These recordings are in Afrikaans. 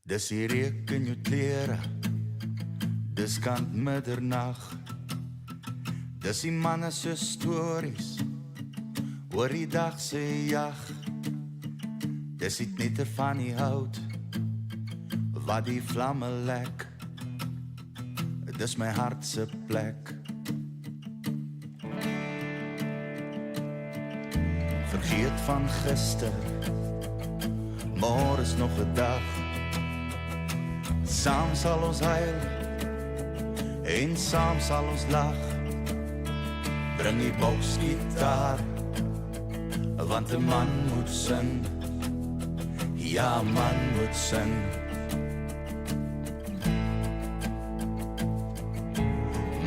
Dis die reuk in jou klere, dis kant middernag. Dis die manne se stories oor die dag se jag. Dis die knitter van die hout wat die vlamme lek. Dis my hart se plek. Vergeet van gister, môre is nog 'n dag. Saam sal ons huil en saam sal ons lag. Bring die boksgitaar, want 'n man moet sing. Ja, man moet sing.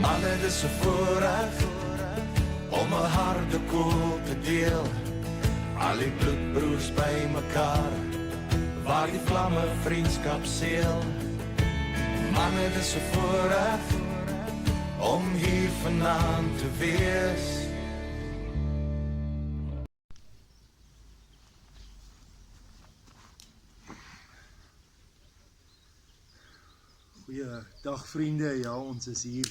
Manne, dis 'n voorreg om 'n harde koel te deel. Al die bloedbroers by mekaar, waar die vlamme vriendskap seël. Manne, dis 'n voorreg om hier vanaand te wees. Goeiedag vriende, ja, ons is hier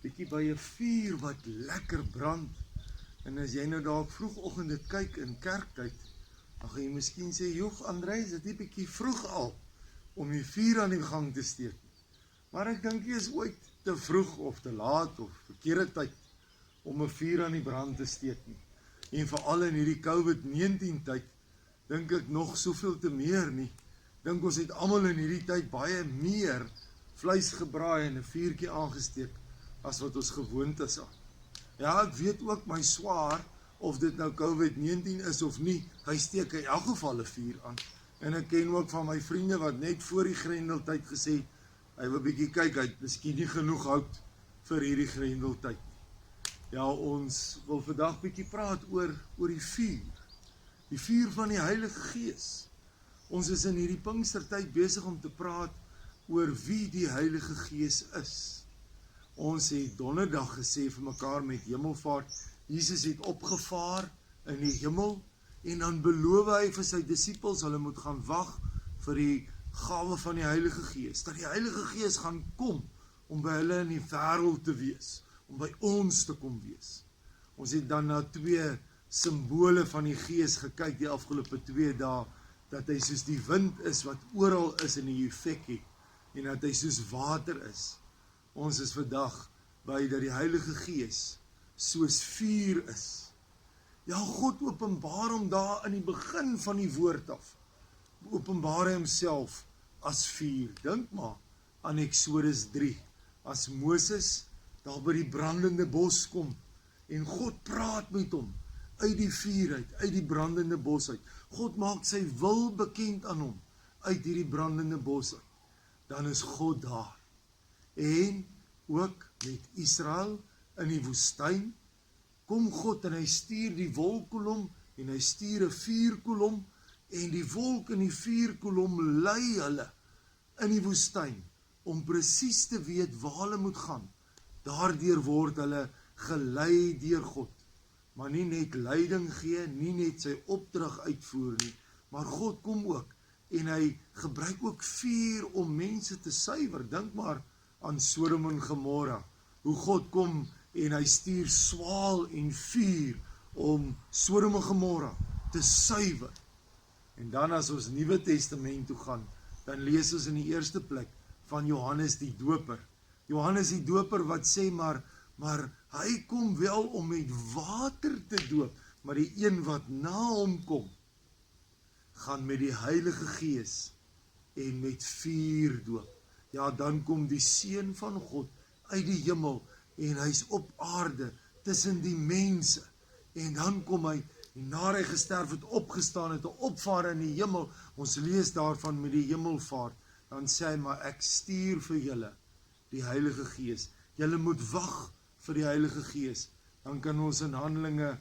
bietjie by 'n vuur wat lekker brand. En as jy nou dalk vroegoggend dit kyk in kerktyd, dan gaan jy miskien sê, "Joeg, André, is dit nie bietjie vroeg al om die vuur aan die gang te steek?" Maar ek dink nie is ooit te vroeg of te laat of verkeerde tyd om 'n vuur aan die brand te steek nie. En veral in hierdie COVID-19 tyd, dink ek nog soveel te meer nie. Dink ons het almal in hierdie tyd baie meer vleis gebraai en 'n vuurtjie aangesteek as wat ons gewoond is aan. Ja, ek weet ook my swaar, of dit nou COVID-19 is of nie, hy steek in elk geval 'n vuur aan. En ek ken ook van my vriende wat net voor die Grendeltyd gesê, hy wil bietjie kyk, hy het miskien nie genoeg hout vir hierdie Grendeltyd nie. Ja, ons wil vandag bietjie praat oor die vuur. Die vuur van die Heilige Gees. Ons is in hierdie Pinkstertyd besig om te praat oor wie die Heilige Gees is. Ons het donderdag gesê vir mekaar met hemelvaart, Jesus het opgevaar in die hemel, en dan beloof hy vir sy disippels, hulle moet gaan wag vir die gawe van die Heilige Gees, dat die Heilige Gees gaan kom, om by hulle in die wêreld te wees, om by ons te kom wees. Ons het dan na 2 simbole van die Gees gekyk die afgelope 2 dae, dat hy soos die wind is, wat oral is in die effek het, en dat hy soos water is. Ons is vandag by dat die Heilige Gees soos vuur is. Ja, God openbaar hom daar in die begin van die woord af. Openbaar hy homself as vuur. Dink maar aan Eksodus 3, as Moses daar by die brandende bos kom, en God praat met hom, uit die vuur uit die brandende bos uit. God maak sy wil bekend aan hom, uit hierdie brandende bos uit. Dan is God daar. En ook met Israel in die woestyn, kom God en hy stuur die wolkkolom en hy stuur 'n vuurkolom, en die wolk en die vuurkolom lei hulle in die woestyn om presies te weet waar hulle moet gaan. Daardeur word hulle gelei deur God, maar nie net leiding gee, nie net sy opdrag uitvoer nie, maar God kom ook en hy gebruik ook vuur om mense te suiwer. Dink maar aan Sodom en Gomorra, hoe God kom en hy stuur swaal en vuur om Sodom en Gomorra te suiwer. En dan as ons Nuwe Testament toe gaan, dan lees ons in die eerste plek van Johannes die Doper. Johannes die Doper wat sê, maar hy kom wel om met water te doop, maar die een wat na hom kom, gaan met die Heilige Gees en met vuur doop. Ja, dan kom die Seun van God uit die hemel, en hy's op aarde, tussen die mense, en dan kom hy, en na hy gesterf het, opgestaan het, 'n opvaar in die hemel, ons lees daarvan met die hemelvaart, dan sê hy, maar ek stuur vir julle die Heilige Gees, julle moet wag vir die Heilige Gees. Dan kan ons in Handelinge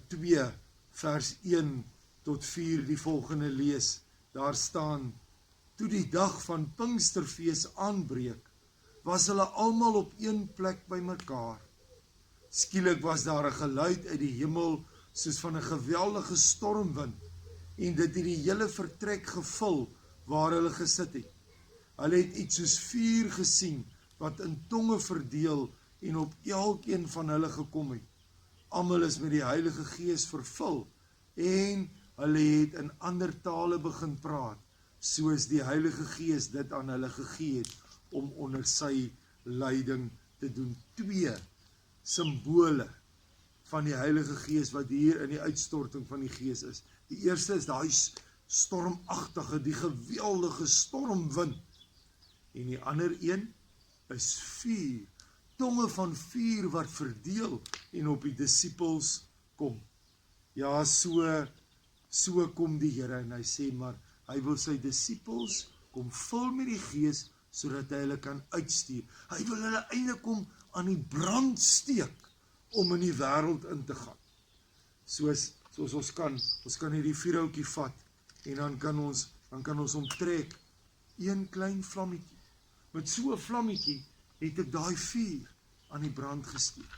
2 vers 1 tot 4 die volgende lees. Daar staan, toe die dag van Pinksterfees aanbreek, was hulle almal op een plek by mekaar. Skielik was daar 'n geluid uit die hemel, soos van 'n geweldige stormwind, en dit het die hele vertrek gevul, waar hulle gesit het. Hulle het iets soos vuur gesien, wat in tonge verdeel en op elkeen van hulle gekom het. Almal is met die Heilige Gees vervul en hulle het in ander tale begin praat, soos die Heilige Gees dit aan hulle gegee het om onder sy leiding te doen. 2 simbole van die Heilige Gees wat hier in die uitstorting van die Gees is. Die eerste is daai stormagtige, die geweldige stormwind. En die ander een is vuur, tonge van vuur wat verdeel en op die disippels kom. Ja, so kom die Here en hy sê maar, hy wil sy disippels kom vul met die Gees, sodat hy hulle kan uitstuur. Hy wil hulle eintlik kom aan die brand steek, om in die wêreld in te gaan. Soos ons kan hierdie vuurhoutjie vat, en dan kan ons omtrek, een klein vlammetjie. Met so 'n vlammetjie het ek daai vuur aan die brand gesteek.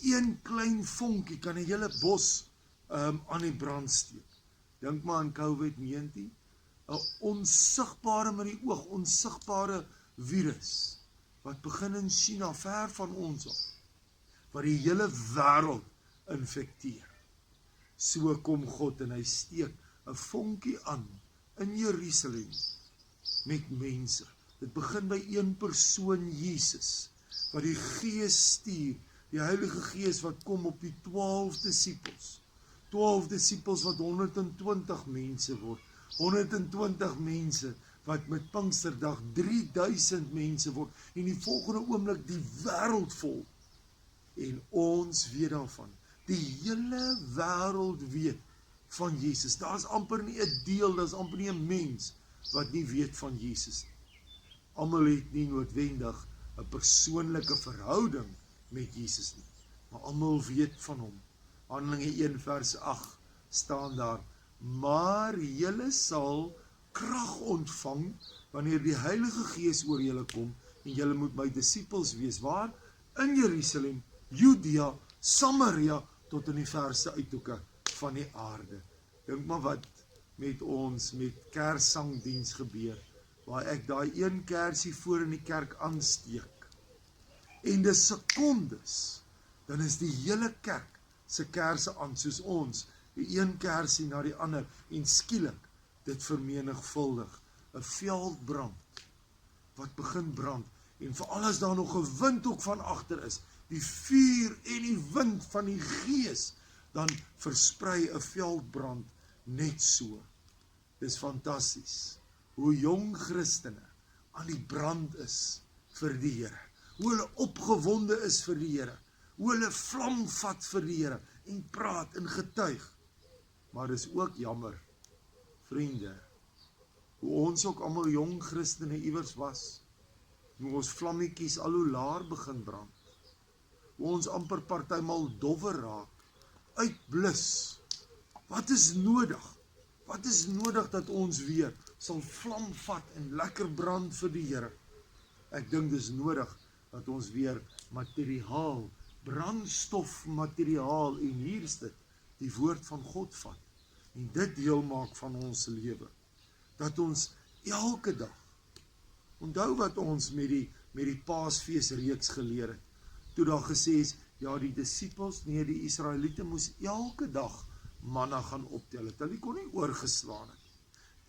Een klein vonkie kan 'n hele bos aan die brand steek. Dink maar aan COVID-19, 'n onsigbare met die oog, onsigbare virus, wat begin in China, ver van ons af, wat die hele wêreld infekteer. So kom God en hy steek 'n vonkie aan in Jerusalem met mense. Dit begin by een persoon, Jesus, wat die Gees stuur, die Heilige Gees wat kom op die 12 disippels. 12 disippels wat 120 mense word. 120 mense wat met Pinksterdag 3000 mense word. En die volgende oomblik die wêreld vol. En ons weet daarvan. Die hele wêreld weet van Jesus. Daar is amper nie 'n deel, daar is amper nie 'n mens wat nie weet van Jesus nie. Almal het nie noodwendig 'n persoonlike verhouding met Jesus nie, maar almal weet van hom. Handelinge 1 vers 8 staan daar, maar julle sal krag ontvang wanneer die Heilige Gees oor julle kom en julle moet my disippels wees. Waar? In Jerusalem, Judea, Samaria tot in die verste uithoeke van die aarde. Dink maar wat met ons met kerssangdiens gebeur, waar ek daai een kersie voor in die kerk aansteek. En dis sekondes, dan is die hele kerk se kerse aan, soos ons, die een kersie na die ander, en skielik dit vermenigvuldig, 'n veldbrand, wat begin brand, en veral as daar nog 'n wind ook van agter is, die vuur en die wind van die Gees, dan versprei 'n veldbrand net so. Dis fantasties, hoe jong Christene aan die brand is vir die Here, hoe hulle opgewonde is vir die Here, hoe hulle vlam vat vir die Here, en praat en getuig. Maar dis ook jammer, vriende, hoe ons ook almal jong Christene iewers was, hoe ons vlammetjies al hoe laer begin brand, hoe ons amper partymal dowwer raak, uitblus. Wat is nodig? Wat is nodig dat ons weer sal vlam vat en lekker brand vir die Here? Ek dink dis nodig dat ons weer materiaal, brandstofmateriaal, en hier is dit, die woord van God vat, en dit deel maak van ons lewe. Dat ons elke dag, onthou wat ons met die Paasfees reeks geleer het, toe daar gesê is, ja, die disippels, nee, die Israeliete moes elke dag manna gaan optel het. Hulle kon nie oorgeslaan het.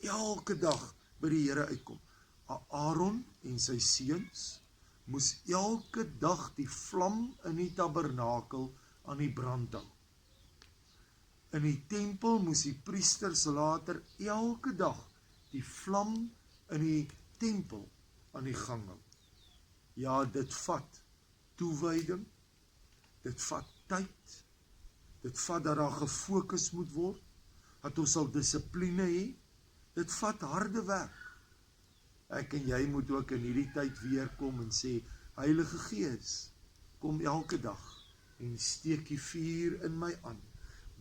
Elke dag by die Here uitkom. Aaron en sy seuns moes elke dag die vlam in die tabernakel aan die brand hou. In die tempel moes die priesters later elke dag die vlam in die tempel aan die gang hou. Ja, dit vat toewyding, dit vat tyd, dit vat dat daar gefokus moet word, dat ons sal dissipline hê, dit vat harde werk. Ek en jy moet ook in hierdie tyd weer kom en sê, Heilige Gees, kom elke dag en steek die vuur in my aan.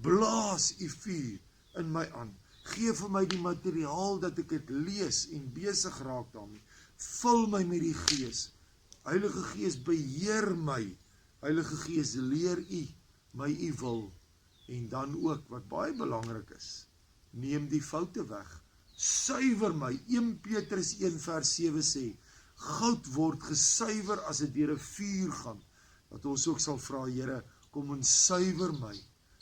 Blaas die vuur in my aan. Geef vir my die materiaal dat ek dit lees en besig raak daarmee. Vul my met die Gees. Heilige Gees, beheer my. Heilige Gees, leer u my u wil. En dan ook, wat baie belangrik is, neem die foute weg Suiwer my. 1 Petrus 1 vers 7 sê, goud word gesuiwer as dit deur 'n vuur gaan. Dat ons ook sal vra, Here, kom en suiwer my.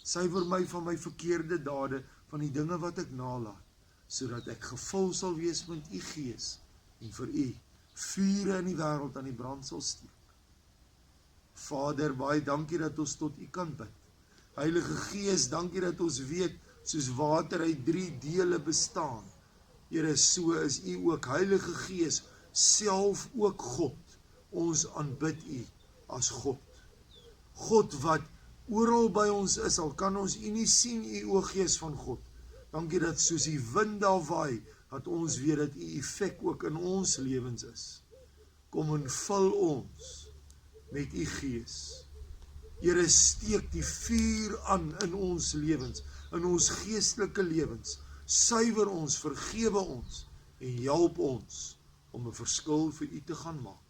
Suiwer my van my verkeerde dade, van die dinge wat ek nalat, sodat ek gevul sal wees met u Gees en vir u vure in die wêreld aan die brand sal steek. Vader, baie dankie dat ons tot u kan bid. Heilige Gees, dankie dat ons weet, soos water uit 3 dele bestaan. Here, so is u ook, Heilige Gees, self ook God. Ons aanbid u as God. God wat oral by ons is, al kan ons u nie sien, u o Gees van God. Dankie dat soos die wind daar waai, dat ons weet dat u effek ook in ons lewens is. Kom en vul ons met u Gees. Here, steek die vuur aan in ons lewens, in ons geestelike lewens. Suiwer ons, vergewe ons en help ons om 'n verskil vir u te gaan maak.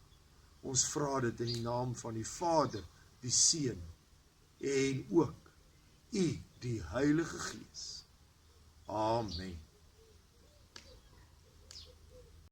Ons vra dit in die naam van die Vader, die Seun en ook u, die Heilige Gees. Amen.